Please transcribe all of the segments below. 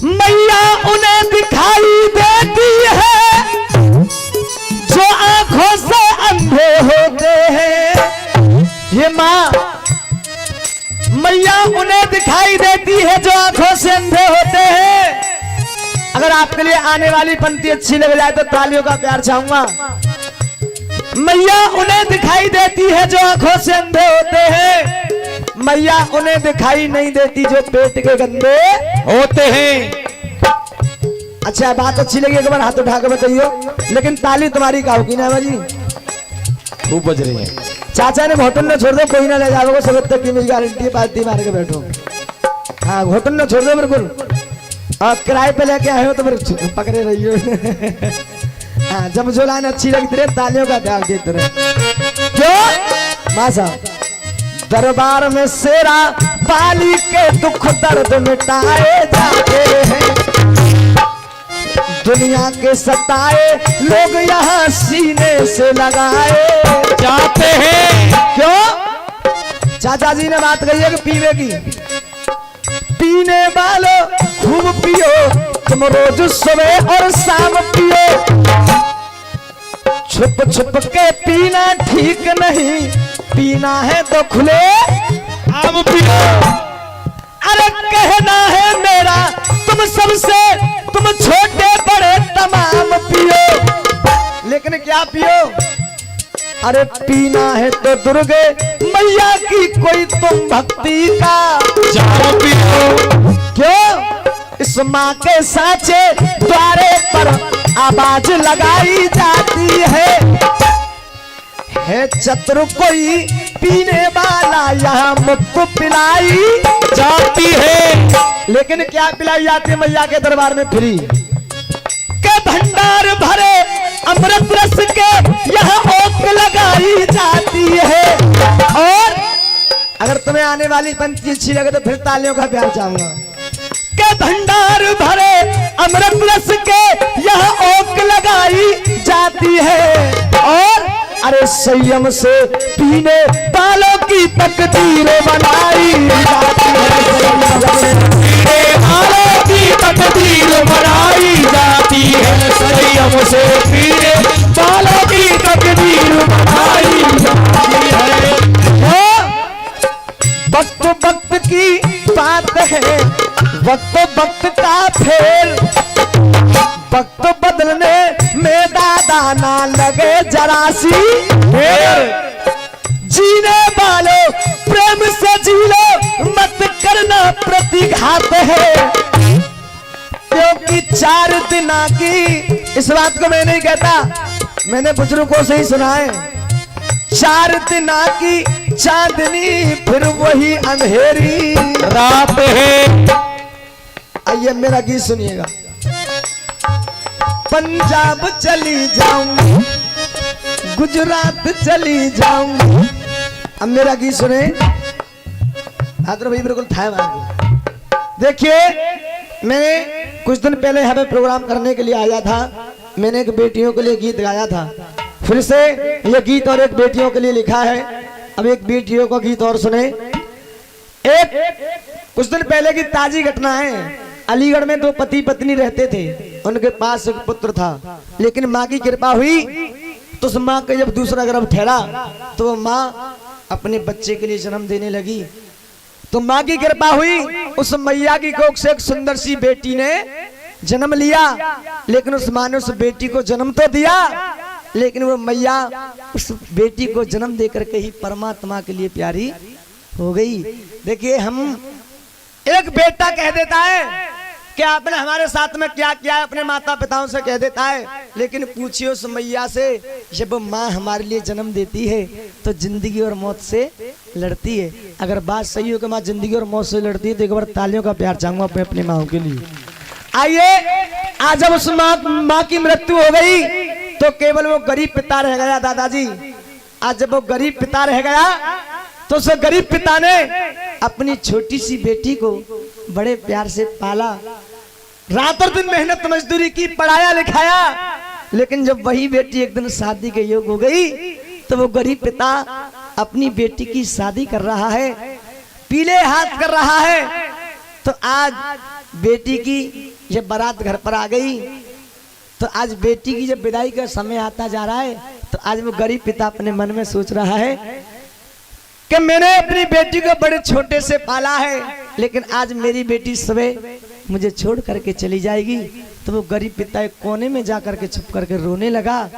मैया उन्हें दिखाई देती है जो आंखों से अंधे होते हैं। ये माँ मैया उन्हें दिखाई देती है जो आंखों से अंधे होते हैं। अगर आपके लिए आने वाली पंक्ति अच्छी लग जाए तो तालियों का प्यार चाहूंगा। मैया उन्हें दिखाई देती है जो आंखों से अंधे होते हैं। मैया उन्हें दिखाई नहीं देती जो पेट के गंदे होते हैं। अच्छा बात अच्छी लगी, एक बार हाथ उठा के बताइयो। लेकिन ताली तुम्हारी का होगी ना जी, खूब बज रही है। चाचा ने घोटन ने छोड़ दो, कोई ना ले जाओगे, सब तक की मेरी गारंटी है, पार्टी मार के बैठो। हाँ घोटन ने छोड़ दो बिल्कुल, और किराए पे लेके आए हो तो फिर पकड़े रहियो। हाँ जब जो लाइन अच्छी लगती रहे तालियों का प्यार देते रहे। क्यों माँ साहब दरबार में शेरा पाली के दुख दर्द मिटाए जाते हैं। दुनिया के सताए लोग यहाँ सीने से लगाए जाते हैं। क्यों चाचा जी ने बात कही है कि पीवे की, पीने वालों खूब पियो तुम रोज सुबह और शाम पियो। छुप छुप के पीना ठीक नहीं, पीना है तो खुले आम पियो। अरे कहना है मेरा तुम सबसे, तुम छोटे बड़े तमाम पियो। लेकिन क्या पियो? अरे पीना है तो दुर्गे मैया की कोई तुम भक्ति का जाओ पियो। क्यों? इस माँ के साचे द्वारे पर आवाज लगाई जाती है चतुर कोई पीने वाला यहाँ मुझको पिलाई जाती है। लेकिन क्या पिलाई जाती है मैया के दरबार में? फ्री के भंडार भरे अमृत रस के यहाँ ओक लगाई जाती है। और अगर तुम्हें आने वाली पंक्ति अच्छी लगे तो फिर तालियों का प्यार चाहूंगा। के भंडार भरे अमृत रस के यहाँ ओक लगाई जाती है। और अरे संयम से पीने वालों की तकदीर बनाई जाती है। पीने वालों की तकदीर बनाई जाती है। संयम से पीने वालों की तकदीर बनाई जाती है। वक्त वक्त की बात है, वक्त वक्त का फेर, वक्त बदलने में दादा ना लगे जरा सी देर। जीने वालों प्रेम से जी लो, मत करना प्रतिघात है। क्योंकि 4 दिन की, इस बात को मैं नहीं कहता, मैंने बुजुर्गों से ही सुना है। 4 दिन की चांदनी फिर वही अंधेरी रात है। आइए मेरा गीत सुनिएगा। पंजाब चली जाऊं, गुजरात चली जाऊं। अब मेरा गीत सुने, भाई बिल्कुल था। देखिए मैंने कुछ दिन पहले यहाँ पे प्रोग्राम करने के लिए आया था। मैंने एक बेटियों के लिए गीत गाया था, फिर से ये गीत और एक बेटियों के लिए लिखा है। अब एक बेटियों का गीत और सुने। एक कुछ दिन पहले की ताजी घटना है। अलीगढ़ में 2 पति पत्नी रहते थे, उनके पास एक पुत्र था। लेकिन माँ की कृपा हुई तो उस माँ का जब दूसरा गर्भ ठहरा तो वो माँ अपने बच्चे के लिए जन्म देने लगी। तो माँ की कृपा हुई, उस मैया की कोख से एक सुंदर सी बेटी ने जन्म लिया। लेकिन उस माँ ने उस बेटी को जन्म तो दिया, लेकिन वो मैया उस बेटी को जन्म देकर के ही परमात्मा के लिए प्यारी हो गई। देखिए हम, एक बेटा कह देता है कि आपने हमारे साथ में क्या किया है, अपने माता पिताओं से कह देता है। लेकिन पूछिए उस मैया से, जब माँ हमारे लिए जन्म देती है तो जिंदगी और मौत से लड़ती है। अगर बात सही हो कि माँ जिंदगी और मौत से लड़ती है तो एक बार तालियों का प्यार चाहूंगा मैं अपनी माँ के लिए। आइए, आज जब उस माँ की मृत्यु हो गई तो केवल वो गरीब पिता रह गया। दादाजी, आज जब वो गरीब पिता रह गया तो उस गरीब पिता ने अपनी छोटी सी बेटी को बड़े प्यार से पाला, रात और दिन मेहनत मजदूरी की, पढ़ाया लिखाया। लेकिन जब वही बेटी एक दिन शादी के योग हो गई तो वो गरीब पिता अपनी बेटी की शादी कर रहा है, पीले हाथ कर रहा है। तो आज बेटी की जब बारात घर पर आ गई तो आज बेटी की जब विदाई का समय आता जा रहा है तो आज वो गरीब पिता अपने मन में सोच रहा है कि मैंने अपनी बेटी को बड़े छोटे से पाला है, लेकिन आज मेरी बेटी सुबह मुझे छोड़ करके चली जाएगी। तो वो गरीब पिता एक कोने में जा करके छुप करके रोने लगा।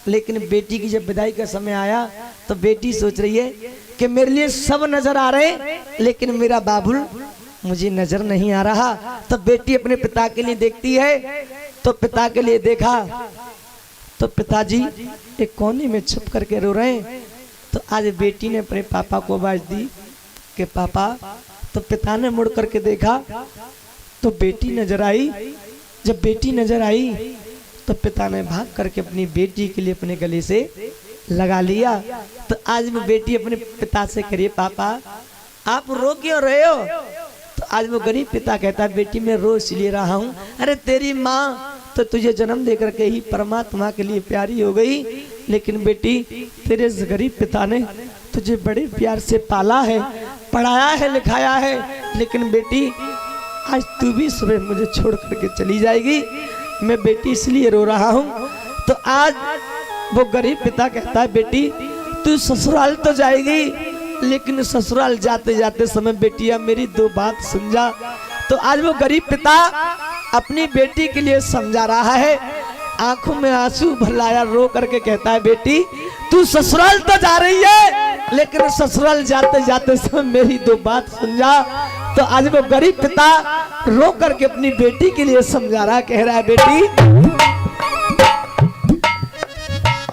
लेकिन बेटी की जब विदाई का समय आया तो बेटी सोच रही है कि मेरे लिए सब नजर आ रहे लेकिन मेरा बाबुल मुझे नजर नहीं आ रहा। तो बेटी अपने पिता के लिए देखती है तो पिता के लिए देखा तो पिताजी एक कोने में छुप करके रो रहे हैं। तो आज बेटी ने अपने पापा को आवाज दी कि पापा। तो पिता ने मुड़ करके देखा तो बेटी नजर आई। जब बेटी नजर आई तो पिता ने भाग करके अपनी बेटी के लिए अपने गले से लगा लिया। तो आज वो बेटी अपने पिता से करिए पापा आप रो क्यों रहे हो? तो आज वो गरीब पिता कहता है बेटी मैं रो इसलिए रहा हूँ, अरे तेरी माँ तो तुझे जन्म दे करके ही परमात्मा के लिए प्यारी हो गई, लेकिन बेटी तेरे गरीब पिता ने तुझे बड़े प्यार से पाला है, पढ़ाया है, लिखाया है, लेकिन बेटी आज तू भी सुबह मुझे छोड़ करके चली जाएगी। मैं बेटी इसलिए रो रहा हूँ। तो आज वो गरीब पिता कहता है बेटी तू ससुराल तो जाएगी, लेकिन ससुराल जाते जाते समय बेटिया मेरी दो बात सुन जा। तो आज वो गरीब पिता अपनी बेटी के लिए समझा रहा है, आंखों में आंसू भर लाया, रो करके कहता है बेटी तू ससुराल तो जा रही है, लेकिन ससुराल जाते जाते समय मेरी दो बात सुन जा। तो आज वो गरीब पिता रो करके अपनी बेटी के लिए समझा रहा, कह रहा है बेटी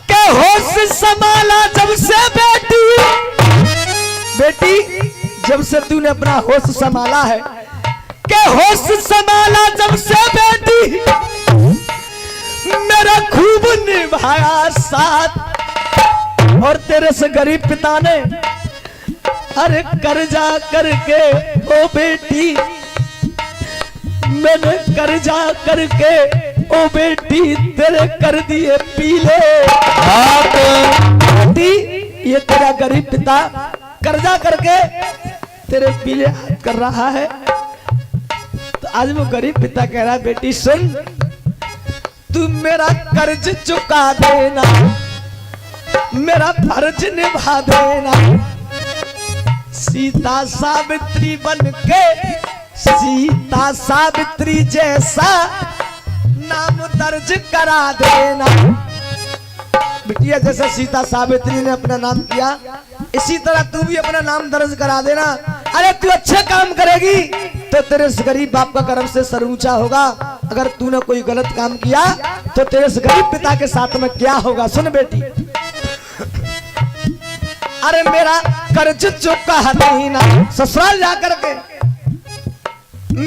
के होश संभाला जब से बेटी जब से तूने अपना होश संभाला है, के होश संभाला जब से बेटी मेरा खूब निभाया साथ। और तेरे से गरीब पिता ने अरे कर्जा करके ओ बेटी मैंने कर्जा करके ओ बेटी तेरे कर दिए पीले। बेटी ये तेरा गरीब पिता कर्जा करके तेरे पीले कर रहा है। तो आज वो गरीब पिता कह रहा है बेटी सुन तू मेरा कर्ज चुका देना, मेरा फर्ज निभा देना। सीता सावित्री बन के सीता सावित्री जैसा नाम दर्ज करा देना। बिटिया जैसा सीता सावित्री ने अपना नाम किया इसी तरह तू भी अपना नाम दर्ज करा देना। अरे तू अच्छे काम करेगी तो तेरे गरीब बाप का कर्म से सर ऊंचा होगा, अगर तूने कोई गलत काम किया तो तेरे गरीब पिता के साथ में क्या होगा। सुन बेटी अरे मेरा कर्ज चुका नहीं ना, ससुराल जाकर के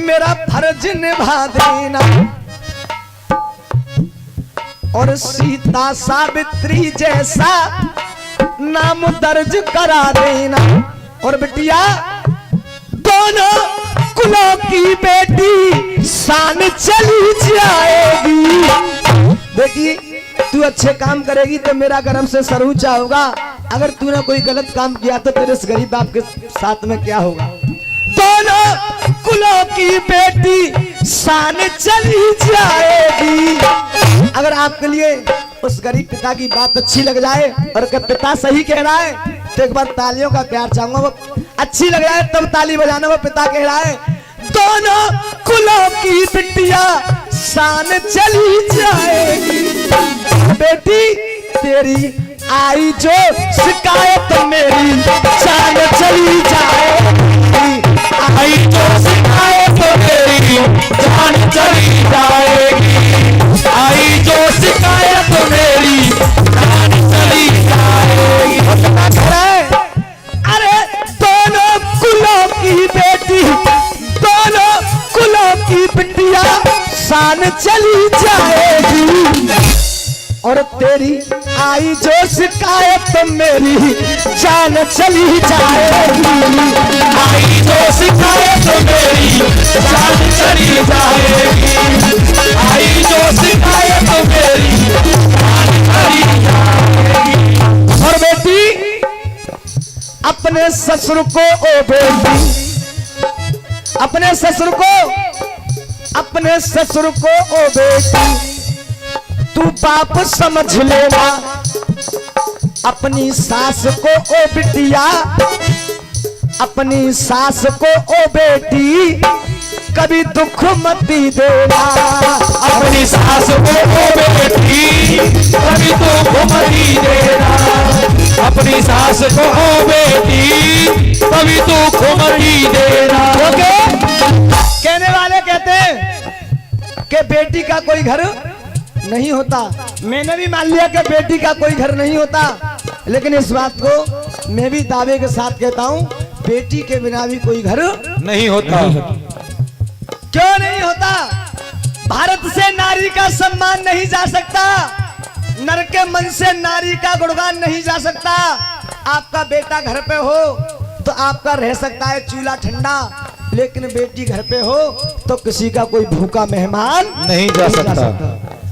मेरा फर्ज निभा देना और सीता सावित्री जैसा नाम दर्ज करा देना। और बिटिया दोनों कुलों की बेटी शान चली जाएगी। बेटी तू अच्छे काम करेगी तो मेरा गर्म से सर ऊंचा होगा, अगर तूने कोई गलत काम किया तो तेरे गरीब बाप के साथ में क्या होगा। दोनों कुलों की बेटी शान चली जाएगी। अगर आपके लिए उस गरीब पिता की बात अच्छी लग जाए और कि पिता सही कह रहा है तो एक बार तालियों का प्यार चाहूंगा, वो अच्छी लग जाए तब ताली बजाना। वो पिता कह रहा है दोनों कुलों की बिटिया शान चली जाएगी। बेटी तेरी आई जो शिकायत मेरी जान चली जाएगी। आई जो शिकायत मेरी जान चली जाएगी। आई जो शिकायत मेरी जान चली जाएगी। अरे दोनों कुलों की बेटी दोनों कुलों की बिटिया शान चली जाएगी और तेरी आई जो शिकायत मेरी जान चली जाएगी। आई जो शिकायत मेरी जान चली जाएगी। आई जो शिकायत मेरी जान चली जाएगी। और बेटी अपने ससुर को ओ बेटी अपने ससुर को अपने ससुर को ओ बेटी तू बाप समझ लेना, अपनी सास को ओ बिटिया, अपनी सास को ओ बेटी कभी दुख मती देना, अपनी सास को ओ बेटी कभी दुख मती देना, अपनी सास को ओ बेटी कभी दुख मती देना। कहने वाले कहते हैं कि बेटी का कोई घर नहीं होता। मैंने भी मान लिया कि बेटी का कोई घर नहीं होता, लेकिन इस बात को मैं भी दावे के साथ कहता हूँ, बेटी के बिना भी कोई घर नहीं होता। क्यों नहीं होता? भारत से नारी का सम्मान नहीं जा सकता, नर के मन से नारी का गुणगान नहीं जा सकता। आपका बेटा घर पे हो तो आपका रह सकता है चूल्हा ठंडा, लेकिन बेटी घर पे हो तो किसी का कोई भूखा मेहमान नहीं जा सकता।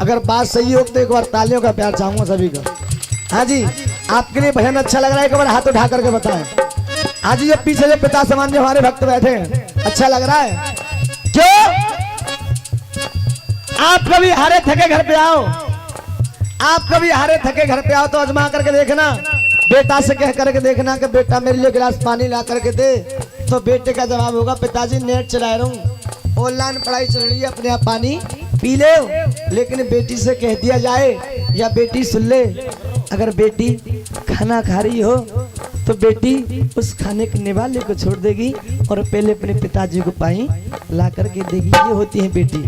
अगर बात सही हो तो एक बार तालियों का प्यार चाहूंगा सभी का। हाँ जी, आपके लिए भजन अच्छा लग रहा है, एक बार हाथ उठा करके बताएं। हाँ जी, ये पीछे जो पिता समान जो हमारे भक्त बैठे हैं, अच्छा लग रहा है? क्यों? आप कभी हारे थके घर पे आओ, आप कभी हारे थके घर पे आओ तो आजमा करके देखना, बेटा से कह करके देखना कि बेटा मेरे लिए गिलास पानी ला करके दे, तो बेटे का जवाब होगा पिताजी नेट चला रहा हूँ, ऑनलाइन पढ़ाई चल रही है, अपने आप पानी पी ले। लेकिन बेटी से कह दिया जाए या बेटी सुन ले, अगर बेटी खाना खा रही हो तो बेटी उस खाने के निवाले को छोड़ देगी और पहले अपने पिताजी को पानी ला करके देगी। ये होती है बेटी।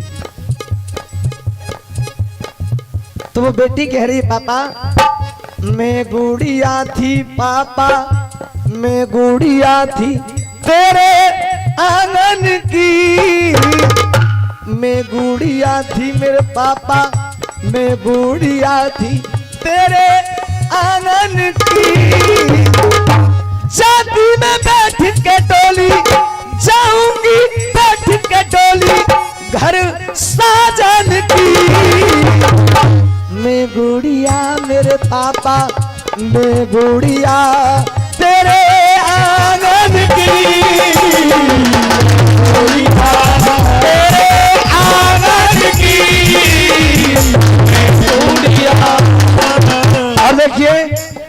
तो वो बेटी कह रही है पापा मैं गुड़िया थी, पापा मैं गुड़िया थी तेरे आंगन की, मैं गुड़िया थी मेरे पापा, मैं गुड़िया थी तेरे आंगन की, जाती मैं बैठ के डोली जाऊंगी, बैठ के डोली घर साजन की, मैं गुड़िया मेरे पापा, मैं गुड़िया तेरे आंगन की, तेरे आंगन की, और देखिए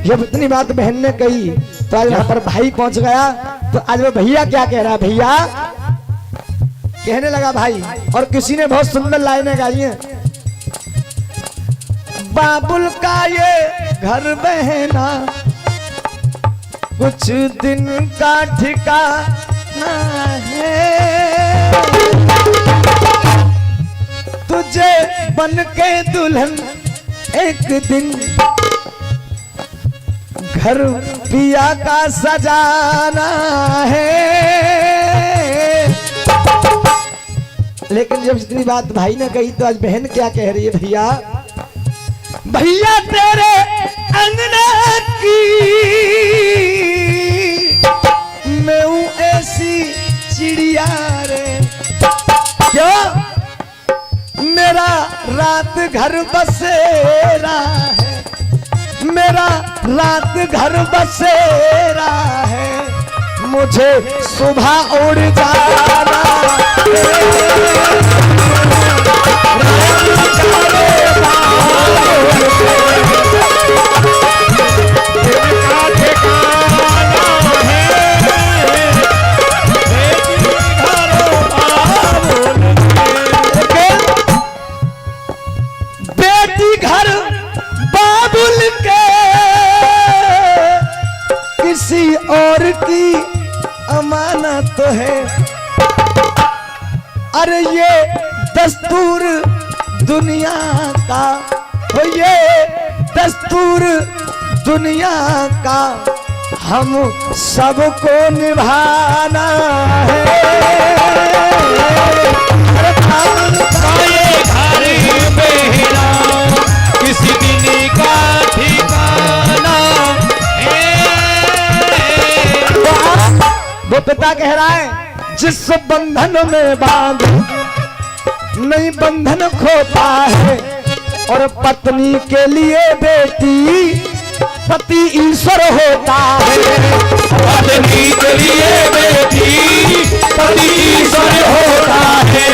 जब इतनी बात बहन ने कही तो आज यहाँ पर भाई पहुंच गया। तो आज वो भैया क्या कह रहा है? भैया कहने लगा भाई, और किसी ने बहुत सुंदर लाइनें गाई हैं। बाबुल का ये घर बहना कुछ दिन का ठिकाना है, तुझे बन के दुल्हन एक दिन घर पिया का सजाना है। लेकिन जब इतनी बात भाई ने कही तो आज बहन क्या कह रही है? भैया भैया तेरे अंगना की मैं हूं ऐसी चिड़िया रे, क्यों मेरा रात घर बसेरा है, मेरा रात घर बसेरा है, मुझे सुबह उड़ जाना बेटी घर बाबुल के किसी और की अमानत है। अरे ये दस्तूर दुनिया का हो, ये दस्तूर दुनिया का हम सबको निभाना है। किसी दिन का ठिकाना है। वो पिता कह रहा है जिस बंधन में बांध नहीं बंधन खोता है, और पत्नी के लिए बेटी पति ईश्वर होता है, पत्नी के लिए बेटी पति ईश्वर होता है,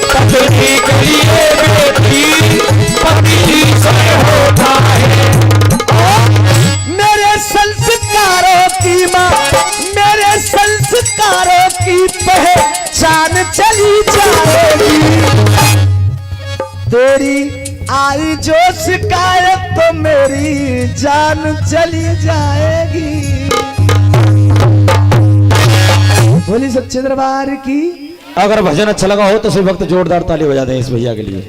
पत्नी संस्कारों की माँ मेरे संस्कारों की पहचान चली जाएगी। तेरी आई जो शिकायत तो मेरी जान चली जाएगी। बोली सच्चे दरबार की। अगर भजन अच्छा लगा हो तो सिर्फ वक्त जोरदार ताली बजा दें इस भैया के लिए।